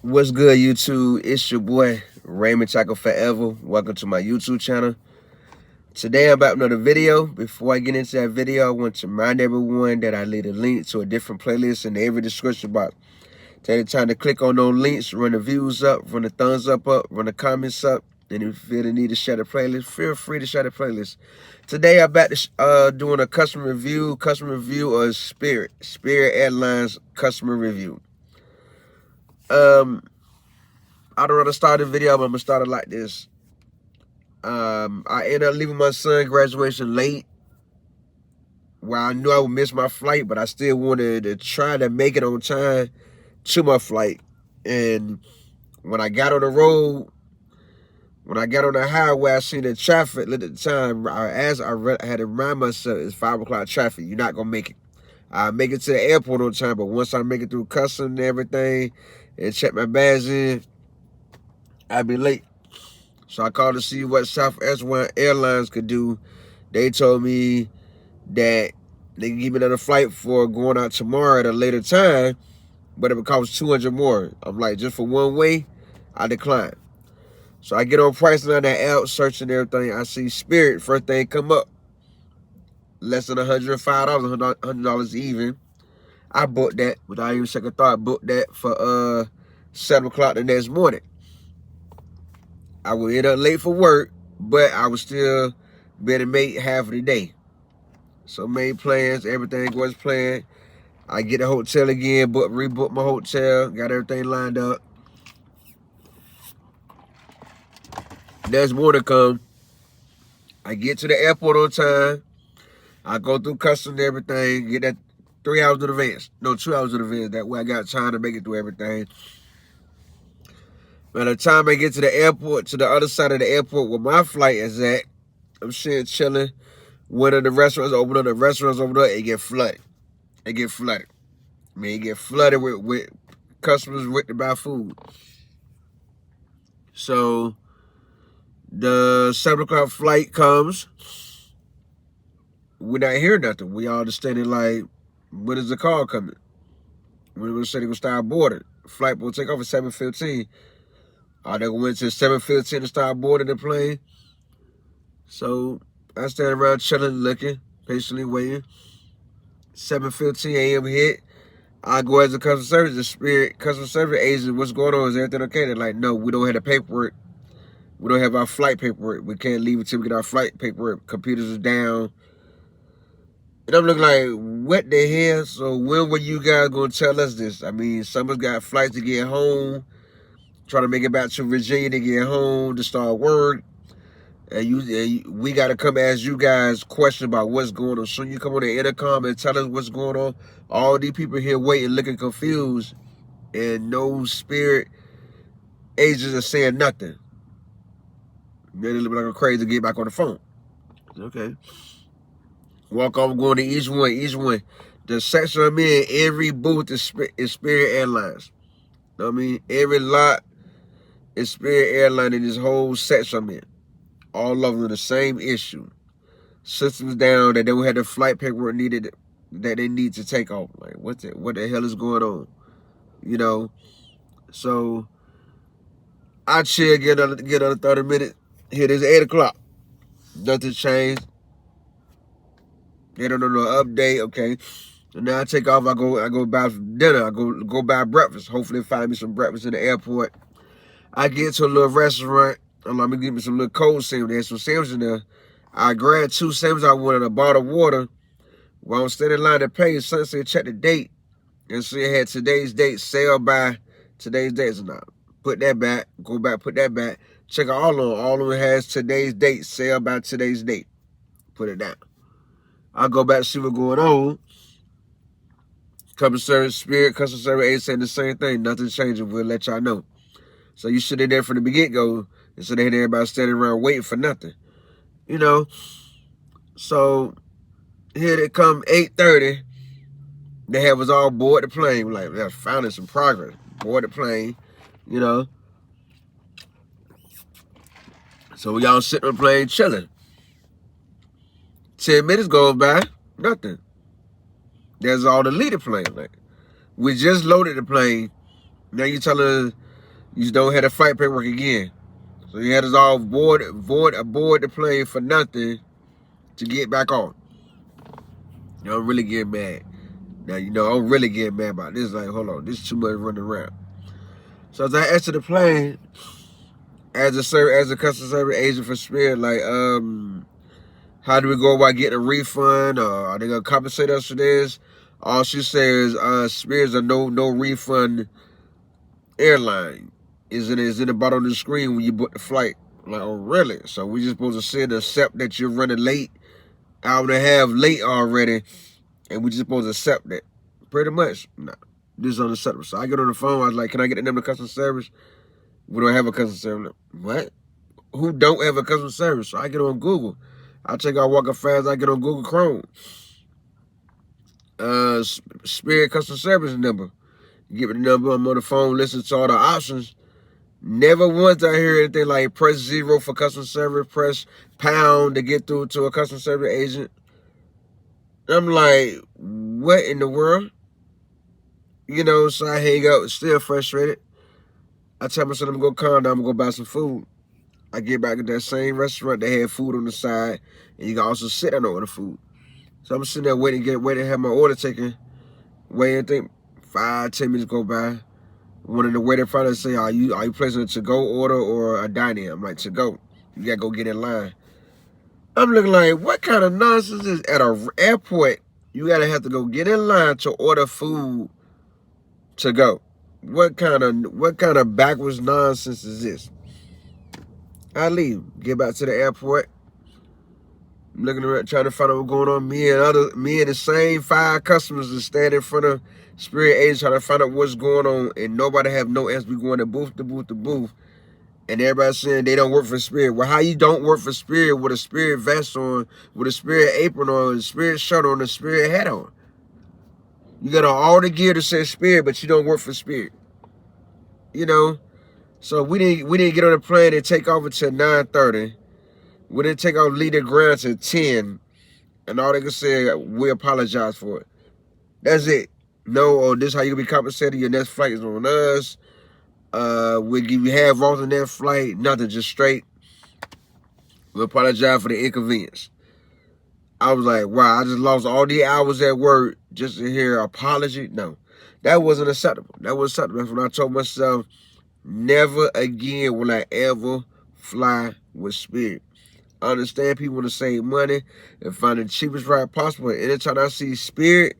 What's good, YouTube? It's your boy, Raymond Chaco Forever. Welcome to my YouTube channel. Today I'm about another video. Before I get into that video, I want to remind everyone that I leave a link to a different playlist in every description box. Take the time to click on those links, run the views up, run the thumbs up, run the comments up. And if you feel the need to share the playlist, feel free to share the playlist. Today I'm about to doing a customer review of Spirit Airlines customer review. I don't know how to start the video, but I'm gonna start it like this. I ended up leaving my son's graduation late. Well, I knew I would miss my flight, but I still wanted to try to make it on time to my flight. And when I got on the road, when I got on the highway, I seen the traffic at the time. I had to remind myself, it's 5 o'clock traffic. You're not gonna make it. I make it to the airport on time, but once I make it through customs and everything and check my bags in, I'd be late. So I called to see what Southwest Airlines could do. They told me that they can give me another flight for going out tomorrow at a later time, but it would cost $200 more. I'm like, just for one way, I decline. So I get on pricing on that app, searching everything. I see Spirit, first thing come up, less than $105, $100 even. I booked that without even second thought. Booked that for 7 o'clock the next morning. I would end up late for work, but I would still be able to make half of the day. So made plans, everything was planned. I get the hotel again, rebook my hotel, got everything lined up. Next morning come, I get to the airport on time. I go through customs and everything, get that 3 hours in advance. No, 2 hours in advance. That way I got time to make it through everything. By the time I get to the airport, to the other side of the airport where my flight is at, I'm sitting chilling. One of the restaurants open up, the restaurants over there, it get flooded. It get flooded. I mean, it get flooded with customers waiting to buy food. So the 7 o'clock flight comes. We're not hearing nothing. We all just standing like, when is the call coming? When we said it was start boarding. Flight will take off at 7:15. They went to 7:15 to start boarding the plane. So I stand around chilling, looking, patiently waiting. 7:15 a.m. hit. I go as a customer service, the Spirit customer service agent. What's going on? Is everything okay? They're like, no, we don't have the paperwork. We don't have our flight paperwork. We can't leave until we get our flight paperwork. Computers are down. And I'm looking like, what the hell? So when were you guys going to tell us this? I mean, some of us got flights to get home, trying to make it back to Virginia to get home, to start work. And we got to come ask you guys questions about what's going on. So you come on the intercom and tell us what's going on. All these people here waiting, looking confused, and no Spirit agents are saying nothing. They look like a crazy to get back on the phone. Okay. Walk off, going to each one. The section I'm in, every booth is Spirit Airlines. You know what I mean? Every lot is Spirit Airlines in this whole section I'm in. All of them the same issue. Systems down, that they don't have the flight paperwork needed that they need to take off. Like, what the hell is going on? You know? So I chill, get another 30 minutes. Here it is 8 o'clock. Nothing changed. They don't know no update. Okay. So now I take off, I go buy dinner. I go buy breakfast. Hopefully find me some breakfast in the airport. I get to a little restaurant. I'm like, give me some little cold sandwich. There's some sandwiches in there. I grabbed 2 sandwiches. I wanted a bottle of water. While I'm standing in line to pay, son said, check the date. And so it had today's date, sale by today's date. So now, put that back, go back, put that back. Check out all of them. All of them has today's date, sale by today's date. Put it down. I go back to see what's going on. Customer service agent saying the same thing. Nothing changing. We'll let y'all know. So you should have there from the get-go. Instead of everybody standing around waiting for nothing. You know? So here they come 8:30. They have us all board the plane. We're like, that's finally some progress. Board the plane, you know. So we all sitting on the plane chilling. 10 minutes goes by, nothing. There's all the leader plane. Like, we just loaded the plane. Now you telling us You just don't have the flight paperwork again. So you had us all aboard the plane for nothing to get back on. You know, I'm really getting mad. Now, you know, I'm really getting mad about this. Like, hold on, this is too much running around. So as I entered the plane, as a customer service agent for Spirit, like, how do we go about getting a refund? Are they gonna compensate us for this? All she says, Spirit's a no refund airline. Is in the bottom of the screen when you book the flight. I'm like, oh really? So we just supposed to sit and accept that you're running late, hour and a half late already, and we just supposed to accept that. Pretty much. No. This is unacceptable. So I get on the phone, I was like, can I get the number of customer service? We don't have a customer service. What? Who don't have a customer service? So I get on Google. I check out Walker Fast, I get on Google Chrome. Spirit customer service number. Give me the number, I'm on the phone, listen to all the options. Never once I hear anything like press 0 for customer service, press pound to get through to a customer service agent. I'm like, what in the world? You know, so I hang up, still frustrated. I tell myself I'm gonna go calm down, I'm gonna go buy some food. I get back at that same restaurant, they had food on the side, and you can also sit down and order food. So I'm sitting there waiting to have my order taken. Waiting, think 5-10 minutes go by. One of the waiter probably say, are you placing a to-go order or a dine-in? I'm like, to-go. You gotta go get in line. I'm looking like, what kind of nonsense is at an airport? You gotta have to go get in line to order food to go. What kind of backwards nonsense is this? I leave, get back to the airport. I'm looking around trying to find out what's going on. Me and the same 5 customers that stand in front of Spirit agents trying to find out what's going on, and nobody have no answer. We going to booth to booth to booth, and everybody saying they don't work for Spirit. Well, how you don't work for Spirit with a Spirit vest on, with a Spirit apron on, a Spirit shirt on, a Spirit hat on? You got all the gear to say Spirit, but you don't work for Spirit. You know, so we didn't get on the plane and take off until 9:30. We didn't take off, leave the ground till 10, and all they could say, we apologize for it. That's it. No, or this how you gonna be compensated. Your next flight is on us. We'll give you half off the next flight. Nothing, just straight. We apologize for the inconvenience. I was like, wow, I just lost all the hours at work just to hear an apology. No, that wasn't acceptable. That was acceptable. That's when I told myself, never again will I ever fly with Spirit. I understand people want to save money and find the cheapest ride possible. Anytime I see Spirit,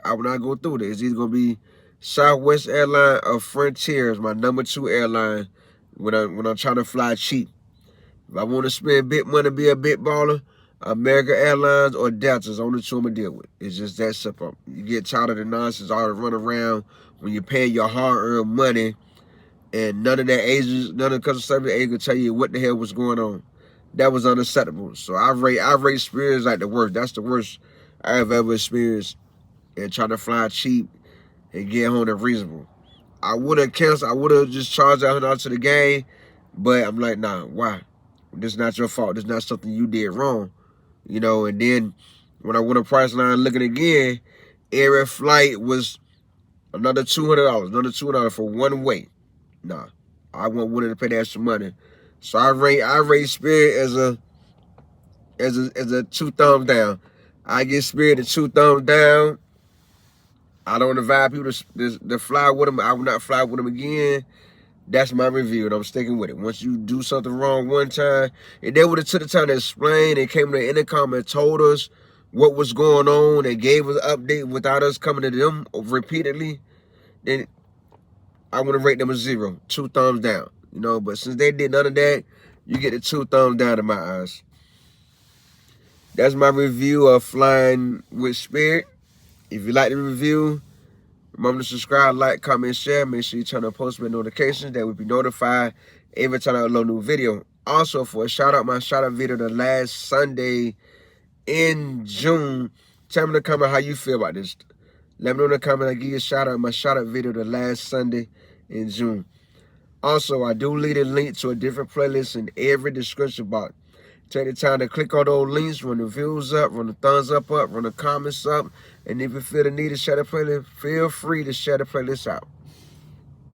I will not go through this. It's either going to be Southwest Airline or Frontier is my number 2 airline when I'm trying to fly cheap. If I want to spend big money, be a big baller, American Airlines or Delta is the only 2 I'm going to deal with. It's just that simple. You get tired of the nonsense, all the run around when you're paying your hard-earned money, and none of the customer service agents can tell you what the hell was going on. That was unacceptable. So I rate Spirit like the worst. That's the worst I have ever experienced. And trying to fly cheap and get home at reasonable. I would have canceled. I would have just charged $100 to the game, but I'm like, nah, why? This is not your fault. This is not something you did wrong, you know. And then when I went to Priceline looking again, every flight was another $200, another $200 for one way. Nah, I wasn't willing to pay that extra money. So I rate Spirit as a 2 thumbs down. I give Spirit a 2 thumbs down. I don't invite people to fly with them. I will not fly with them again. That's my review, and I'm sticking with it. Once you do something wrong one time, and they would have took the time to explain and came to the intercom and told us what was going on and gave us an update without us coming to them repeatedly, then I want to rate them a 0, 2 thumbs down. You know, but since they did none of that, you get a 2 thumbs down in my eyes. That's my review of flying with Spirit. If you like the review, remember to subscribe, like, comment, share. Make sure you turn on post notifications that will be notified every time I upload a new video. Also, for a shout out, my shout out video the last Sunday in June. Tell me in the comment how you feel about this. Let me know in the comment. I give you a shout out, my shout out video the last Sunday in June. Also, I do leave a link to a different playlist in every description box. Take the time to click on those links, run the views up, run the thumbs up, run the comments up. And if you feel the need to share the playlist, feel free to share the playlist out.